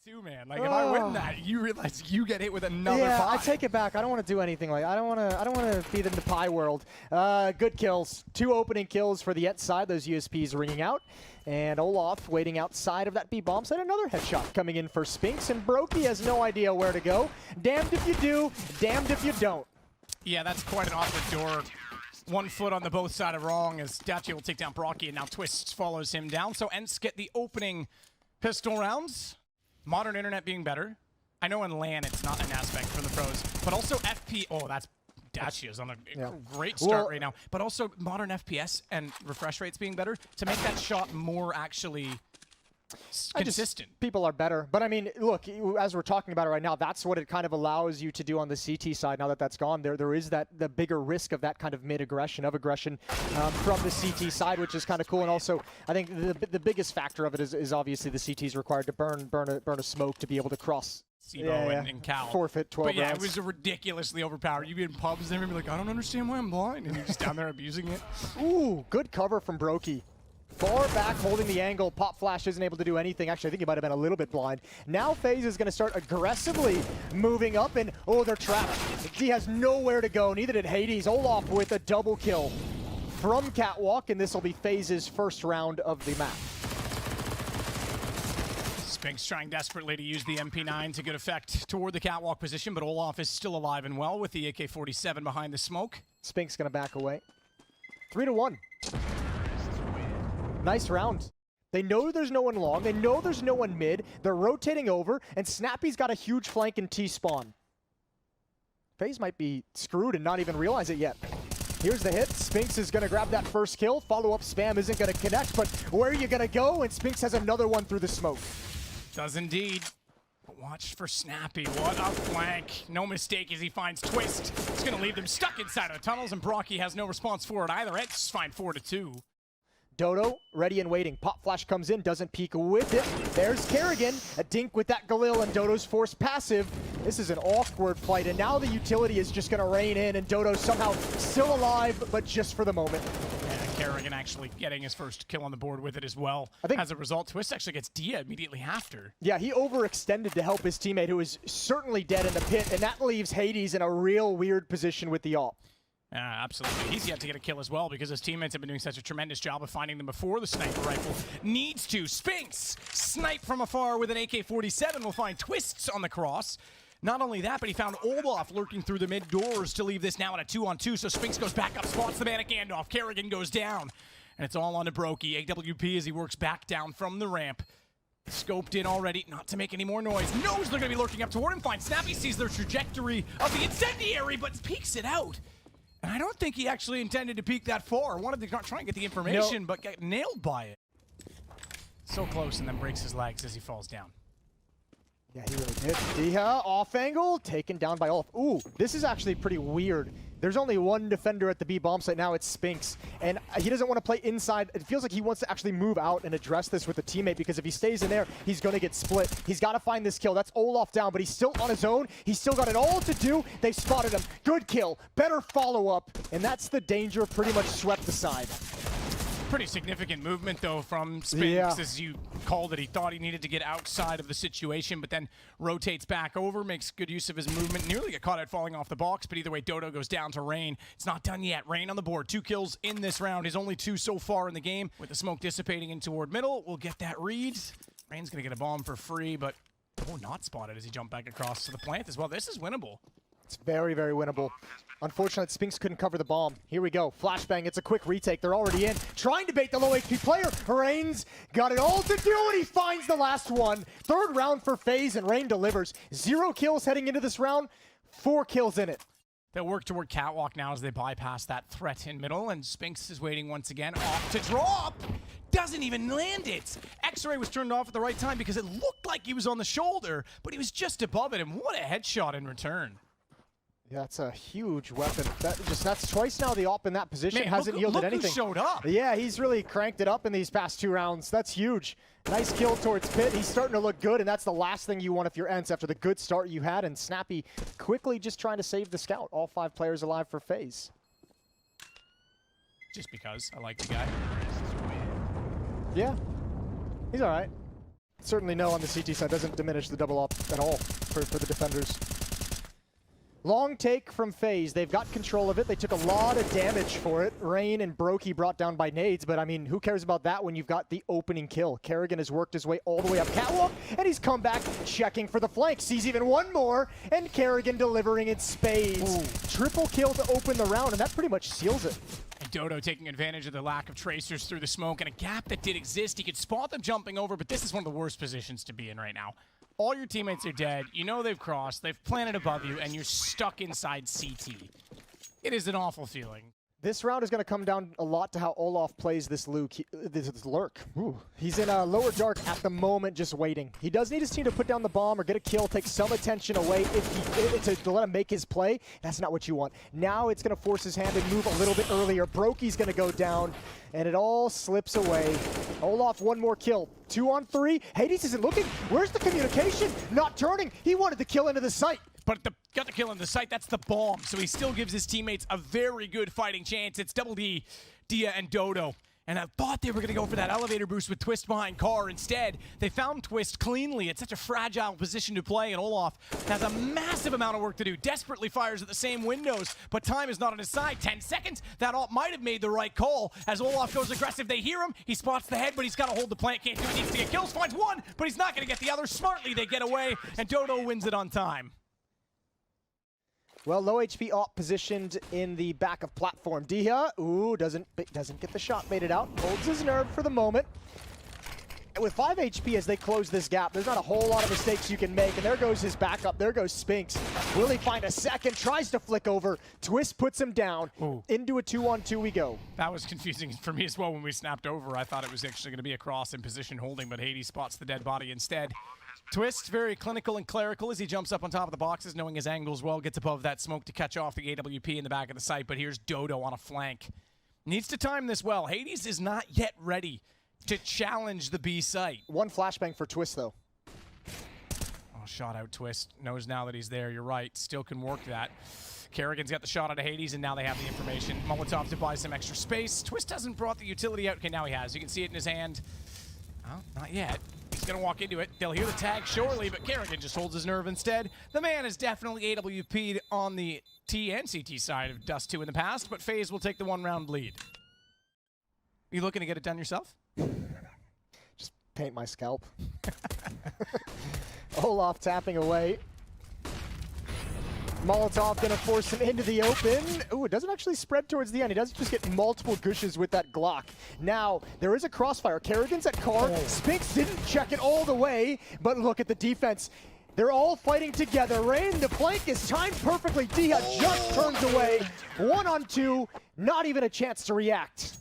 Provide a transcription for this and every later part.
Too, man. Like if I win that, you realize you get hit with another Yeah, pie. I take it back. I don't want to do anything like I don't want to feed into pie world. Good kills. 2 opening kills for the ENCE side. Those USPs ringing out. And Olaf waiting outside of that B bomb site. Another headshot coming in for Spinks, and Brokey has no idea where to go. Damned if you do, damned if you don't. Yeah, that's quite an awkward door. 1 foot on the both side of wrong as Dachi will take down Brocky, and now Twist follows him down. So ENCE get the opening pistol rounds. Modern internet being better. I know in LAN it's not an aspect for the pros, but also FP. Oh, that's Dachi is on a great start right now. But also modern FPS and refresh rates being better to make that shot more actually consistent. People are better. But I mean, look, as we're talking about it right now, that's what it kind of allows you to do on the CT side. Now that that's gone, there is the bigger risk of that kind of mid-aggression, from the CT side, which is kind of cool. And also, I think the biggest factor of it is obviously the CT is required to burn a smoke to be able to cross. Sibo and Cal. Forfeit 12 But yeah, rounds. it was ridiculously overpowered. You be in pubs and you're like, I don't understand why I'm blind. And you're just down there abusing it. Ooh, good cover from Brokey. Far back, holding the angle. Pop Flash isn't able to do anything. Actually, I think he might have been a little bit blind. Now FaZe is going to start aggressively moving up, and oh, they're trapped. He has nowhere to go. Neither did Hades. Olaf with a double kill from Catwalk, and this will be FaZe's first round of the map. Spinks trying desperately to use the MP9 to good effect toward the Catwalk position, but Olaf is still alive and well with the AK-47 behind the smoke. Spinks going to back away. 3-1. Nice round. They know there's no one long. They know there's no one mid. They're rotating over, and Snappy's got a huge flank in T-spawn. FaZe might be screwed and not even realize it yet. Here's the hit. Spinks is going to grab that first kill. Follow-up spam isn't going to connect, but where are you going to go? And Spinks has another one through the smoke. Does indeed. But watch for Snappy. What a flank. No mistake as he finds Twist. It's going to leave them stuck inside of the tunnels, and Brocky has no response for it either. It's fine 4-2. Dodo, ready and waiting. Pop Flash comes in, doesn't peek with it. There's Kerrigan, a dink with that Galil, and Dodo's forced passive. This is an awkward fight, and now the utility is just gonna rain in, and Dodo somehow still alive, but just for the moment. And Kerrigan actually getting his first kill on the board with it as well. I think as a result, Twist actually gets Dia immediately after. Yeah, he overextended to help his teammate, who is certainly dead in the pit, and that leaves Hades in a real weird position with the AWP. Absolutely. He's yet to get a kill as well because his teammates have been doing such a tremendous job of finding them before the sniper rifle needs to. Spinks, snipe from afar with an AK-47, will find Twists on the cross. Not only that, but he found Olaf lurking through the mid doors to leave this now at a 2-on-2, so Spinks goes back up, spots the man at Gandalf. Kerrigan goes down, and it's all on to Brokey. AWP as he works back down from the ramp. Scoped in already, not to make any more noise. Knows they're going to be lurking up toward him. Fine. Snappy sees their trajectory of the incendiary, but peeks it out. And I don't think he actually intended to peek that far. Wanted to try and get the information, but get nailed by it. So close, and then breaks his legs as he falls down. Yeah, he really did. Diha, off angle, taken down by Olaf. Ooh, this is actually pretty weird. There's only one defender at the B bomb site now. It's Spinks, and he doesn't want to play inside. It feels like he wants to actually move out and address this with a teammate, because if he stays in there, he's going to get split. He's got to find this kill. That's Olaf down, but he's still on his own. He's still got it all to do. They spotted him. Good kill. Better follow-up, and that's the danger pretty much swept aside. Pretty significant movement, though, from Spinks, as you called it. He thought he needed to get outside of the situation, but then rotates back over, makes good use of his movement, nearly get caught out falling off the box, but either way, Dodo goes down to Rain. It's not done yet. Rain on the board. 2 kills in this round. His only 2 so far in the game. With the smoke dissipating in toward middle, we'll get that read. Rain's going to get a bomb for free, but not spotted as he jumped back across to the plant as well. This is winnable. It's very, very winnable. Unfortunately, Spinks couldn't cover the bomb. Here we go. Flashbang. It's a quick retake. They're already in. Trying to bait the low HP player. Rain's got it all to do, and he finds the last one. 3rd round for FaZe, and Rain delivers. 0 kills heading into this round. 4 kills in it. They'll work toward Catwalk now as they bypass that threat in middle, and Spinks is waiting once again. Off to drop. Doesn't even land it. X-ray was turned off at the right time because it looked like he was on the shoulder, but he was just above it, and what a headshot in return. Yeah, that's a huge weapon. That's twice now the AWP in that position hasn't yielded anything. Who showed up. Yeah, he's really cranked it up in these past 2 rounds. That's huge. Nice kill towards Pit. He's starting to look good, and that's the last thing you want if you're ENCE after the good start you had. And Snappy quickly just trying to save the scout. All 5 players alive for FaZe. Just because I like the guy. Yeah, he's all right. Certainly no on the CT side. Doesn't diminish the double up at all for the defenders. Long take from FaZe. They've got control of it. They took a lot of damage for it. Rain and Brokey brought down by nades, but I mean, who cares about that when you've got the opening kill? Kerrigan has worked his way all the way up catwalk, and he's come back checking for the flank. Sees even one more, and Kerrigan delivering in spades. Ooh. Triple kill to open the round, and that pretty much seals it. And Dodo taking advantage of the lack of tracers through the smoke and a gap that did exist. He could spot them jumping over, but this is one of the worst positions to be in right now. All your teammates are dead, you know they've crossed, they've planted above you, and you're stuck inside CT. It is an awful feeling. This round is going to come down a lot to how Olaf plays this lurk. Ooh. He's in a lower dark at the moment, just waiting. He does need his team to put down the bomb or get a kill, take some attention away to let him make his play. That's not what you want. Now it's going to force his hand to move a little bit earlier. Brokey's going to go down, and it all slips away. Olaf, one more kill. 2 on 3. Hades isn't looking. Where's the communication? Not turning. He wanted the kill into the site. But got the kill in the site, that's the bomb. So he still gives his teammates a very good fighting chance. It's Double D, Dia, and Dodo. And I thought they were going to go for that elevator boost with Twist behind Car. Instead, they found Twist cleanly. It's such a fragile position to play, and Olaf has a massive amount of work to do. Desperately fires at the same windows, but time is not on his side. 10 seconds. That alt might have made the right call. As Olaf goes aggressive, they hear him. He spots the head, but he's got to hold the plant. Can't do it. Needs to get kills. Finds one, but he's not going to get the other. Smartly, they get away, and Dodo wins it on time. Well, low HP op positioned in the back of platform. Dia, ooh, doesn't get the shot baited out. Holds his nerve for the moment. And with 5 HP as they close this gap, there's not a whole lot of mistakes you can make. And there goes his backup. There goes Spinks. Will he find a second? Tries to flick over. Twist puts him down. Ooh. Into a 2-on-2 we go. That was confusing for me as well when we snapped over. I thought it was actually going to be a cross in position holding, but Hades spots the dead body instead. Twist, very clinical and clerical as he jumps up on top of the boxes, knowing his angles well, gets above that smoke to catch off the AWP in the back of the site, but here's Dodo on a flank. Needs to time this well. Hades is not yet ready to challenge the B site. One flashbang for Twist, though. Oh, shot out Twist. Knows now that he's there. You're right. Still can work that. Kerrigan's got the shot out of Hades, and now they have the information. Molotov to buy some extra space. Twist hasn't brought the utility out. Okay, now he has. You can see it in his hand. Oh, not yet. He's going to walk into it. They'll hear the tag surely, but Kerrigan just holds his nerve instead. The man is definitely AWP'd on the T and CT side of Dust 2 in the past, but FaZe will take the 1-round lead. You looking to get it done yourself? Just paint my scalp. Olaf tapping away. Molotov gonna force him into the open. Ooh, it doesn't actually spread towards the end. He does just get multiple gushes with that Glock. Now, there is a crossfire. Kerrigan's at car. Oh. Spinks didn't check it all the way, but look at the defense. They're all fighting together. Rain, the flank is timed perfectly. Dia just turns away. 1-on-2, not even a chance to react.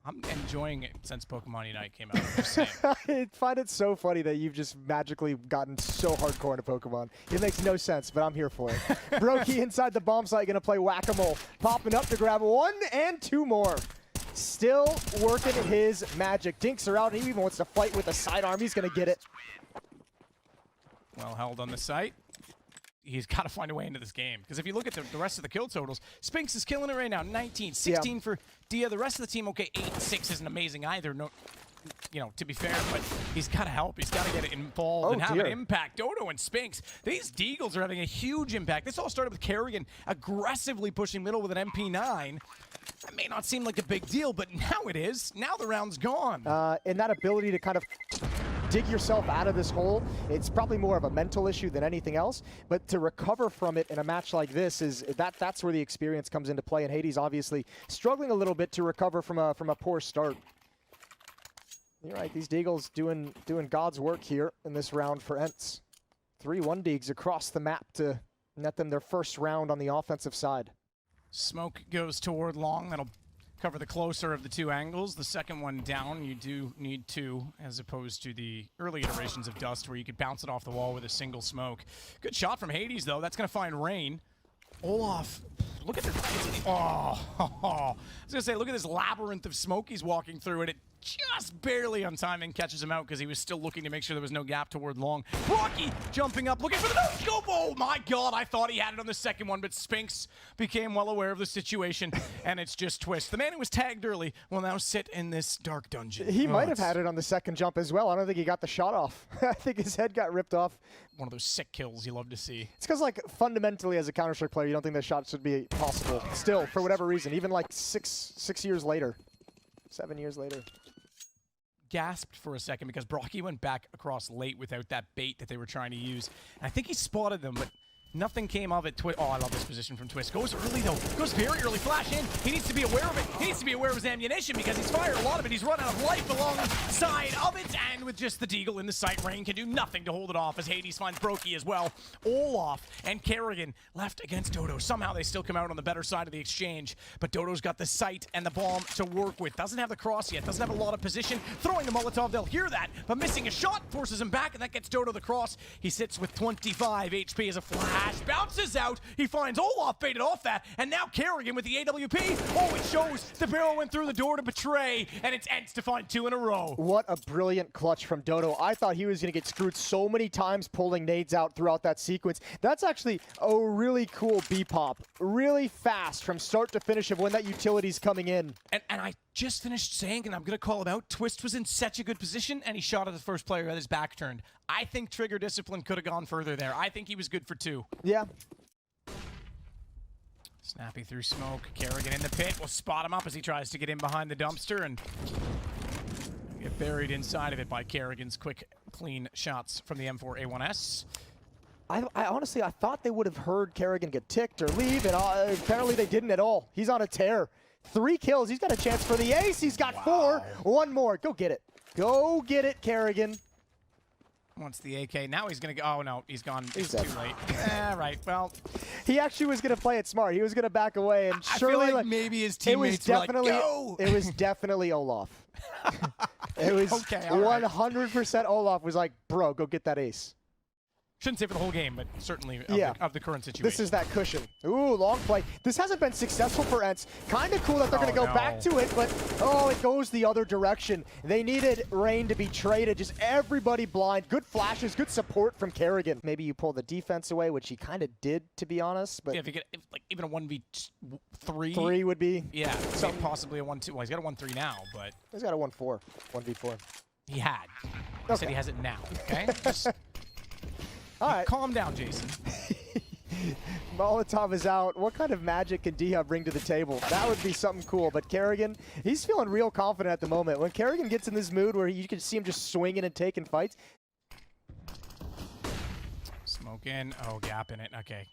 I'm enjoying it since Pokemon Unite came out. I'm just saying. I find it so funny that you've just magically gotten so hardcore into Pokemon. It makes no sense, but I'm here for it. Brokey inside the bomb site, gonna play whack-a-mole. Popping up to grab 1 and 2 more. Still working his magic. Dinks are out, and he even wants to fight with a sidearm. He's gonna get it. Well held on the site. He's got to find a way into this game. Because if you look at the rest of the kill totals, Spinks is killing it right now. 19, 16 for Dia. The rest of the team, okay, 8 and 6 isn't amazing either. No, you know, to be fair, but he's got to help. He's got to get involved and have an impact. Dodo and Spinks, these Deagles are having a huge impact. This all started with Kerrigan aggressively pushing middle with an MP9. That may not seem like a big deal, but now it is. Now the round's gone. And that ability to kind of dig yourself out of this hole, it's probably more of a mental issue than anything else, but to recover from it in a match like this, that's where the experience comes into play, and Hades obviously struggling a little bit to recover from a poor start. You're right, these Deagles doing God's work here in this round for ENCE. 3-1 Deags across the map to net them their first round on the offensive side. Smoke goes toward long. That'll cover the closer of the 2 angles. The second one down, you do need 2, as opposed to the early iterations of Dust where you could bounce it off the wall with a single smoke. Good shot from Hades, though. That's going to find Rain. Olaf Look at this. Oh, I was gonna say, look at this labyrinth of smoke he's walking through, and it just barely on timing catches him out because he was still looking to make sure there was no gap toward long. Brocky jumping up, looking for the no-scope. Oh my God, I thought he had it on the second one, but Spinks became well aware of the situation, and it's just Twist. The man who was tagged early will now sit in this dark dungeon. He might have had it on the second jump as well. I don't think he got the shot off. I think his head got ripped off. One of those sick kills you love to see. It's because, like, fundamentally as a Counter-Strike player, you don't think that shots would be possible. Still, for whatever reason, even like six years later, 7 years later. Gasped for a second because Brocky went back across late without that bait that they were trying to use. And I think he spotted them, but nothing came of it. Oh, I love this position from Twist. Goes early, though. Goes very early. Flash in. He needs to be aware of it. He needs to be aware of his ammunition because he's fired a lot of it. He's run out of life alongside of it. And with just the Deagle in the sight, Rain can do nothing to hold it off as Hades finds Brokey as well. Olaf and Kerrigan left against Dodo. Somehow they still come out on the better side of the exchange. But Dodo's got the sight and the bomb to work with. Doesn't have the cross yet. Doesn't have a lot of position. Throwing the Molotov, they'll hear that. But missing a shot forces him back, and that gets Dodo the cross. He sits with 25 HP as a flash. Bounces out. He finds Olaf baited off that, and now Kerrigan with the AWP. Oh, it shows the barrel went through the door to betray, and it's ENCE to find 2 in a row. What a brilliant clutch from Dodo. I thought he was going to get screwed so many times pulling nades out throughout that sequence. That's actually a really cool B-pop. Really fast from start to finish of when that utility's coming in. And I just finished saying, and I'm going to call it out, Twist was in such a good position, and he shot at the first player at his back turned. I think Trigger Discipline could have gone further there. I think he was good for 2. Yeah. Snappy through smoke. Kerrigan in the pit. Will spot him up as he tries to get in behind the dumpster and get buried inside of it by Kerrigan's quick, clean shots from the M4A1S. I honestly, I thought they would have heard Kerrigan get ticked or leave, and apparently they didn't at all. He's on a tear. 3 kills. He's got a chance for the ace. He's got 4. 1 more. Go get it. Go get it, Kerrigan. Wants the AK. Now he's going to go. Oh, no. He's gone. It's dead. too late. Right. Well, he actually was going to play it smart. He was going to back away, and I surely feel like maybe his teammates were like, go! It was definitely Olaf. It was okay, 100% Olaf was like, bro, go get that ace. Shouldn't say for the whole game, but certainly of the current situation. This is that cushion. Ooh, long play. This hasn't been successful for ENCE. Kind of cool that they're going to go back to it, but oh, it goes the other direction. They needed Rain to be traded. Just everybody blind. Good flashes, good support from Kerrigan. Maybe you pull the defense away, which he kind of did, to be honest. But yeah, if you get like even a 1v3. 3 would be. Yeah, possibly a 1-2. Well, he's got a 1-3 now, but he's got a 1-4. 1v4. He had. I said he has it now. Okay. Just all right. Calm down, Jason. Molotov is out. What kind of magic can D-Hub bring to the table? That would be something cool. But Kerrigan, he's feeling real confident at the moment. When Kerrigan gets in this mood where you can see him just swinging and taking fights. Smoke in. Oh, gap in it. Okay.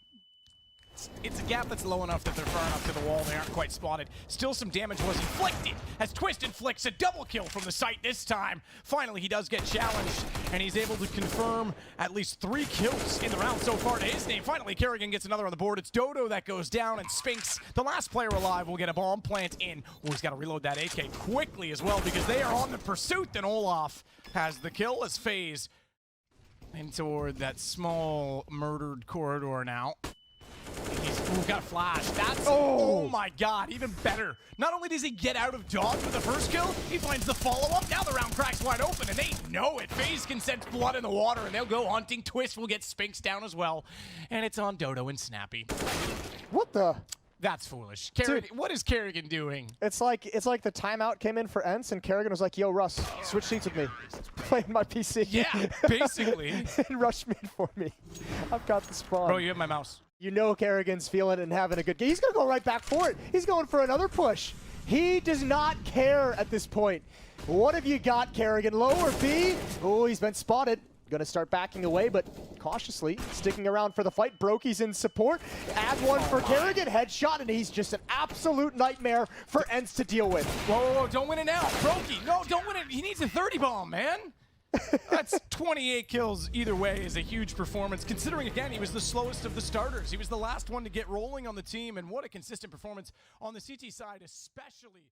It's a gap that's low enough that they're far enough to the wall. They aren't quite spotted. Still some damage was inflicted as Twist inflicts a double kill from the site this time. Finally, he does get challenged, and he's able to confirm at least 3 kills in the round so far to his name. Finally, Kerrigan gets another on the board. It's Dodo that goes down, and Spinks, the last player alive, will get a bomb plant in. Oh, he's got to reload that AK quickly as well because they are on the pursuit. Then Olaf has the kill as FaZe in toward that small murdered corridor now. He's got a flash. That's, oh my God, even better. Not only does he get out of dodge with the first kill, he finds the follow-up. Now the round cracks wide open, and they know it. FaZe can sense blood in the water, and they'll go hunting. Twist will get Spinks down as well, and it's on Dodo and Snappy. What the? That's foolish. What is Kerrigan doing? It's like the timeout came in for ENCE, and Kerrigan was like, yo, Russ, switch seats with me. Playing my PC. Yeah, basically. And rush mid for me. I've got the spawn. Bro, you have my mouse. You know Kerrigan's feeling it and having a good game. He's going to go right back for it. He's going for another push. He does not care at this point. What have you got, Kerrigan? Low or B? Oh, he's been spotted. Going to start backing away, but cautiously sticking around for the fight. Brokey's in support. Add one for Kerrigan. Headshot, and he's just an absolute nightmare for ENCE to deal with. Whoa, don't win it now. Brokey, no, don't win it. He needs a 30 bomb, man. That's 28 kills either way is a huge performance, considering, again, he was the slowest of the starters. He was the last one to get rolling on the team, and what a consistent performance on the CT side, especially.